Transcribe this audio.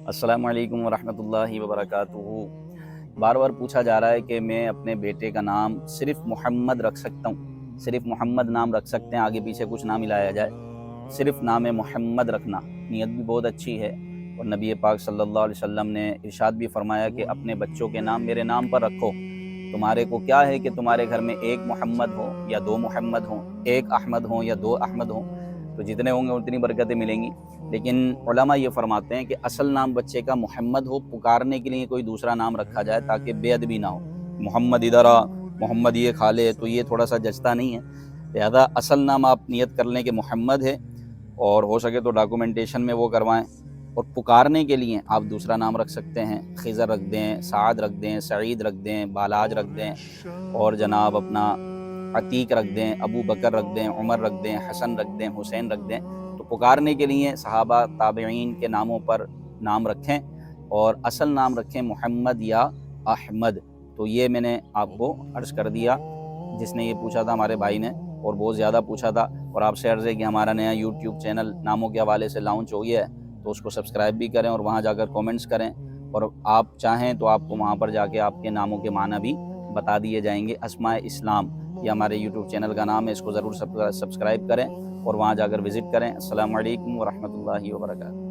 अस्सलामु अलैकुम वरहमतुल्लाहि वबरकातुहू। बार बार पूछा जा रहा है कि मैं अपने बेटे का नाम सिर्फ मोहम्मद रख सकता हूँ, सिर्फ मोहम्मद नाम रख सकते हैं, आगे पीछे कुछ ना मिलाया जाए, सिर्फ नाम मोहम्मद रखना। नीयत भी बहुत अच्छी है और नबी पाक सल्लल्लाहु अलैहि वसल्लम ने इरशाद भी फरमाया कि अपने बच्चों के नाम मेरे नाम पर रखो। तुम्हारे को क्या है कि तुम्हारे घर में एक मोहम्मद हो या दो मोहम्मद हो, एक अहमद हो या दो अहमद हो, तो जितने होंगे उतनी बरकतें मिलेंगी। लेकिन उलमा ये फरमाते हैं कि असल नाम बच्चे का मोहम्मद हो, पुकारने के लिए कोई दूसरा नाम रखा जाए ताकि बेअदबी ना हो। मोहम्मद इधर आ, मोहम्मद ये खा ले, तो ये थोड़ा सा जचता नहीं है। लिहाजा असल नाम आप नियत कर लें कि मोहम्मद है, और हो सके तो डॉक्यूमेंटेशन में वो करवाएं। और पुकारने के लिए आप दूसरा नाम रख सकते हैं, खिज़र रख दें, साद रख दें, सईद रख दें, बालाज रख दें, और जनाब अपना अतीक रख दें, अबू बकर रख दें, उमर रख दें, हसन रख दें, हुसैन रख दें। तो पुकारने के लिए सहाबा ताबईन के नामों पर नाम रखें और असल नाम रखें मोहम्मद या अहमद। तो ये मैंने आपको अर्ज़ कर दिया। जिसने ये पूछा था हमारे भाई ने, और बहुत ज़्यादा पूछा था, और आपसे अर्ज़ है कि हमारा नया यूट्यूब चैनल नामों के हवाले से लॉन्च हो गया है, तो उसको सब्सक्राइब भी करें और वहाँ जाकर कमेंट्स करें। और आप चाहें तो आपको वहाँ पर जाके आपके नामों के माना भी बता दिए जाएंगे। अस्माए इस्लाम ये हमारे यूट्यूब चैनल का नाम है, इसको ज़रूर सब्सक्राइब करें और वहाँ जाकर विज़िट करें। अस्सलामु अलैकुम व रहमतुल्लाहि व बरकातुहू।